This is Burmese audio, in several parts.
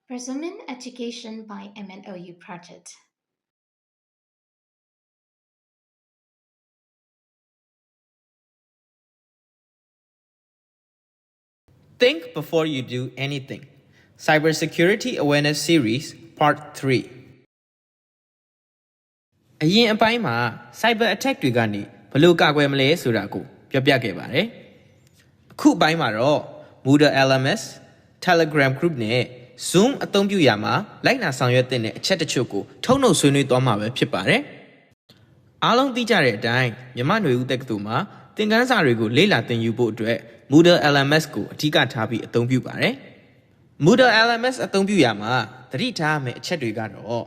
Presuming Education by MNOU Project. Think before you do anything. Cybersecurity Awareness Series Part 3. အရင်အပိုင်းမှာ cyber attack တွေကနေဘယ်လိုကာကွယ်မလဲဆိုတာကိုပြောပြခဲ့ပါတယ်။အခုအပိုင်းမှာတော့ Moodle LMS, Telegram Group နဲ့ Zoom အသုံးပြုရာမှာလိုက်နာဆောင်ရွက်တဲ့အချက်တချို့ကိုထုတ်နှုတ်ဆွေးနွေးသွားမှာပဲဖြစ်ပါတယ်။အားလုံးသိကြတဲ့အတိုင်းမြန်မာ့ຫນွေဦးတက္ကသိုလ်မှာသင်ခန်းစာတွေကိုလေ့လာသင်ယူဖို့အတွက် Moodle LMS ကိုအဓိကထားပြီးအသုံးပြုပါတယ်။ Moodle LMS အသုံးပြုရာမှာသတိထားရမယ့်အချက်တွေကတော့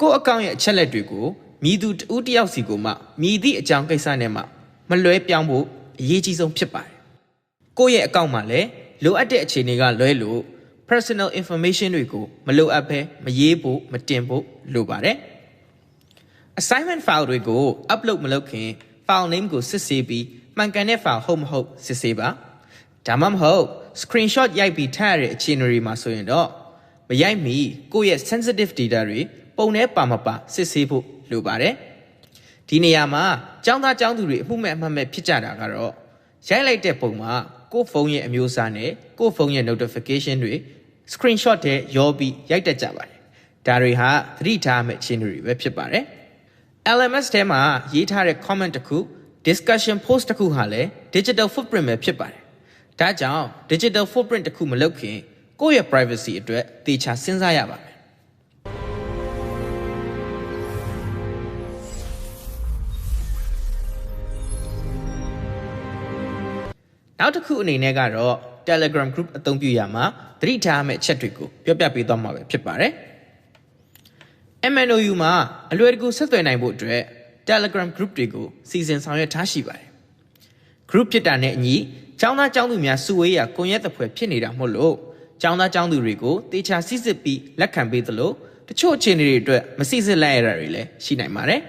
ကိုယ့်အကောင့်ရဲ့အချက်လက်တွေကိုမြည်သူတဦးတစ်ယောက်စီကိုမှမြည်သည့်အကြောင်းကိစ္စနဲ့မှမလွဲပြောင်းဖို့အရေးကြီးဆုံးဖြစ်ပါတယ်။ကိုယ့်ရဲ့အကောင့်မှာလည်းလိုအပ်တဲ့အခြေအနေကလွဲလို့ personal information တွေကိုမလိုအပ်ဘဲမရေးဖို့မတင်ဖို့လိုပါတယ်။ assignment file တွေကို upload မလုပ်ခင် file name ကိုစစ်ဆေးပြီးမှန်ကန်တဲ့ file ဟုတ်မဟုတ်စစ်ဆေးပါ။ဒါမှမဟုတ် screenshot ရိုက်ပြီးထားရတဲ့အခြေအနေတွေမှာဆိုရင်တော့မရိုက်မီကိုယ့်ရဲ့ sensitive data တွေပုံနဲ့ပါမပါစစ်ဆေးဖို့လိုပါတယ်။ဒီနေရာမှာကျောင်းသားကျောင်းသူတွေအမှုမဲ့အမှတ်မဲ့ဖြစ်ကြတာကတော့ရိုက်လိုက်တဲ့ပုံမှာကိုယ့်ဖုန်းရဲ့အမျိုးအစားနဲ့ကိုယ့်ဖုန်းရဲ့ notification တွေ screenshot တဲ့ရောပြီးရိုက်တတ်ကြပါတယ်။ဒါတွေဟာသတိထားမယ့်အခြေအနေတွေပဲဖြစ်ပါတယ်။ LMS ထဲမှာရေးထားတဲ့ comment တစ်ခု discussion post တစ်ခုဟာလည်း digital footprint ပဲဖြစ်ပါတယ်။ဒါကြောင့် digital footprint တစ်ခုမလုပ်ခင်ကိုယ့်ရဲ့ privacy အတွက်သေချာစဉ်းစားရပါမယ်။နောက်တစ်ခုအနေနဲ့ကတော့ Telegram Group အသုံးပြုရမှာသတိထားမယ့်အချက်တွေကိုပြောပြပေးသွားမှာပဲဖြစ်ပါတယ်။ MNOU မှာအလွယ်တကူဆက်သွယ်နိုင်ဖို့အတွက် Telegram Group တွေကိုစီစဉ်ဆောင်ရွက်ထားရှိပါတယ်။ Group ဖြစ်တာနဲ့အညီကျောင်းသားကျောင်းသူများစုဝေးရာကွန်ရက်သဖွယ်ဖြစ်နေတာမို့လို့ကျောင်းသားကျောင်းသူတွေကိုတေချာစစ်စစ်ပြီးလက်ခံပေးသလိုတချို့အခြေအနေတွေအတွက်မစစ်စစ်လိုက်ရတာတွေလည်းရှိနိုင်ပါတယ်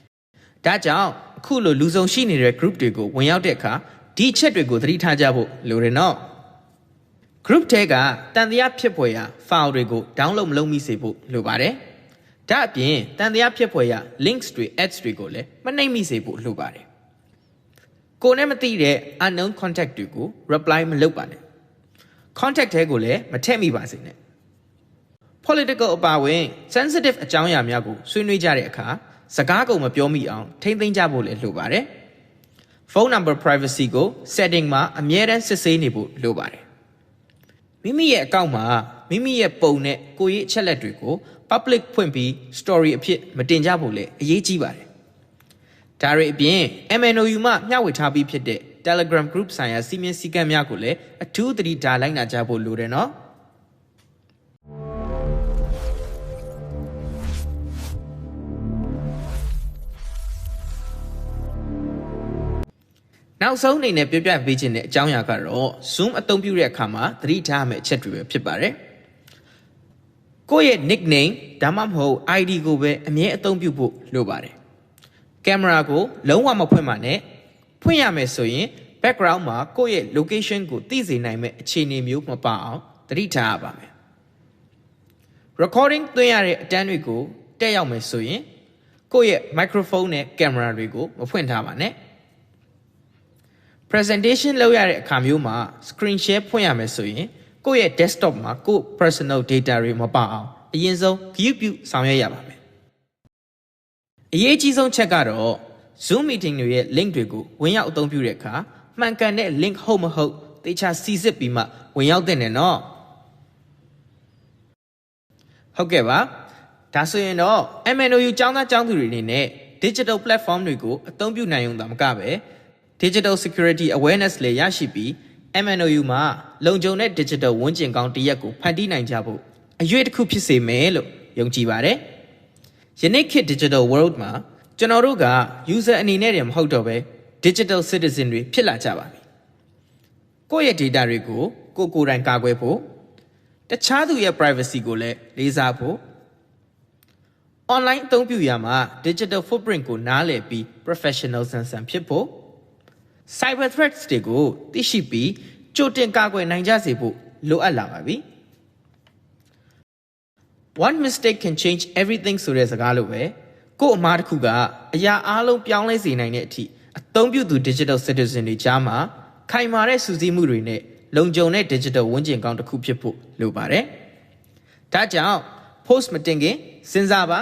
။ဒါကြောင့်အခုလိုလူဆောင်ရှိနေတဲ့ group တွေကိုဝင်ရောက်တဲ့အခါဒီအချက်တွေကိုသတိထားကြဖို့လိုတယ်နော်။ group ထဲကတန်တရားဖြစ်ဖွယ်ရာ file တွေကို download မလုပ်မိစေဖို့လိုပါတယ်။ဒါအပြင်တန်တရားဖြစ်ဖွယ်ရာ links တွေ ads တွေကိုလည်းမနှိမ့်မိစေဖို့လိုပါတယ်။ကိုယ်နဲ့မသိတဲ့ unknown contact တွေကို reply မလုပ်ပါနဲ့။ contact ထဲကိုလည်းမထည့်မိပါစေနဲ့။ political အပါအဝင် sensitive အကြောင်းအရာများကိုဆွေးနွေးကြတဲ့အခါစကားကုန်မပြောမိအောင်ထိမ့်သိမ်းကြဖို့လည်းလိုပါတယ်။ phone number privacy ကို setting မှာအမြဲတမ်းစစ်ဆေးနေဖို့လိုပါတယ်။မိမိရဲ့အကောင့်မှာမိမိရဲ့ပုံနဲ့ကိုယ်ရေးအချက်လက်တွေကို public ဖွင့်ပြီး story အဖြစ်မတင်ကြဖို့လည်းအရေးကြီးပါတယ်။ဒါတွေအပြင် MNOU မှာမျှဝေထားပြီးဖြစ်တဲ့ Telegram Group ဆိုင်ရာစီမင်းစည်းကမ်းများကိုလည်းအထူးသတိထားလိုက်နာကြဖို့လိုတယ်နော်။နောက်ဆုံးအနေနဲ့ပြောပြပေးခြင်းတဲ့အကြောင်းအရာကတော့ Zoom အသုံးပြုတဲ့အခါမှာသတိထားရမယ့်အချက်တွေပဲဖြစ်ပါတယ်။ကိုယ့်ရဲ့ nickname ဒါမှမဟုတ် ID ကိုပဲအမြဲအသုံးပြုဖို့လိုပါတယ်။ကင်မရာကိုလုံးဝမဖွင့်ပါနဲ့။ဖွင့်ရမယ်ဆိုရင် background မှာကိုယ့်ရဲ့ location ကိုသိစေနိုင်မယ့်အခြေအနေမျိုးမပါအောင်သတိထားရပါမယ်။ recording သွင်းရတဲ့အတန်းတွေကိုတက်ရောက်မယ်ဆိုရင်ကိုယ့်ရဲ့ microphone နဲ့ camera တွေကိုမဖွင့်ထားပါနဲ့။ presentation လုပ်ရတဲ့အခါမျိုးမှာ screen share ဖွင့်ရမယ်ဆိုရင်ကိုယ့်ရဲ့ desktop မှာကိုယ့် personal data တွေမပါအောင်အရင်ဆုံးဂရုပြုဆောင်ရွက်ရပါမယ်။အရေးကြီးဆုံးချက်ကတော့ Zoom meeting တွေရဲ့ link တွေကိုဝင်ရောက်အသုံးပြုတဲ့အခါမှန်ကန်တဲ့ link ဟုတ်မဟုတ်သေချာစီစစ်ပြီးမှဝင်ရောက်တဲ့နော်။ဟုတ်ကဲ့ပါ။ဒါဆိုရင်တော့ MNOU ကျောင်းသားကျောင်းသူတွေအနေနဲ့ digital platform တွေကိုအသုံးပြုနိုင်ုံသာမကပဲ digital security awareness လည်းရရှိပြီး MNOU မှာလုံခြုံတဲ့ digital ဝန်းကျင်ကောင်းတစ်ရပ်ကိုဖန်တီးနိုင်ကြဖို့အရွေးတစ်ခုဖြစ်စေမယ်လို့ယုံကြည်ပါတယ်။ယနေ့ခေတ် digital world မှာကျွန်တော်တို့က user အနေနဲ့တည်းမဟုတ်တော့ပဲ digital citizen တွေဖြစ်လာကြပါပြီ။ကိုယ့်ရဲ့ data တွေကိုကိုယ်တိုင်ကာကွယ်ဖို့တခြားသူရဲ့ privacy ကိုလည်းလေးစားဖို့ online အသုံးပြုရာမှာ digital footprint ကိုနားလည်ပြီး professional ဆန်ဆန်ဖြစ်ဖို့ cyber threats တွေကိုသိရှိပြီးကြိုတင်ကာကွယ်နိုင်ကြစေဖို့လိုအပ်လာပါပြီ one mistake can change everything ဆိုတဲ့စကားလိုပဲကို့အမားတစ်ခုကအရာအားလုံးပြောင်းလဲစေနိုင်တဲ့အထိအသုံးပြုသူ digital citizen တွေကြားမှာခိုင်မာတဲ့စူးစီးမှုတွေနဲ့လုံခြုံတဲ့ digital ဝန်းကျင်ကောင်းတစ်ခုဖြစ်ဖို့လိုပါတယ်။ဒါကြောင့် post မတင်ခင်စဉ်းစားပါ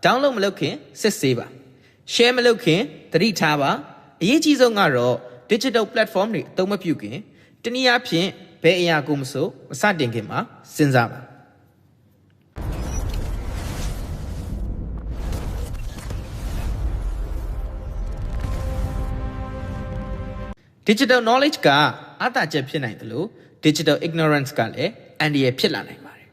download မလုပ်ခင်စစ်ဆေးပါ share မလုပ်ခင်သတိထားပါအရေးကြီးဆုံးကတော့ digital platform တွေအသုံးမပြုခင်တနည်းအားဖြင့်ဘယ်အရာကိုမဆိုမစတင်ခင်မှာစဉ်းစားပါ digital knowledge ကအသာချက်ဖြစ်နိုင်တယ်လို့ digital ignorance ကလည်းအန္တရာယ်ဖြစ်လာနိုင်ပါတယ်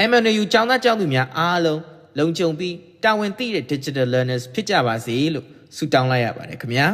MNU ကျောင်းသားကျောင်းသူများအားလုံးလုံခြုံပြီးတာဝန်သိတဲ့ digital learners ဖြစ်ကြပါစေလို့ဆုတောင်းလိုက်ရပါတယ်ခင်ဗျာ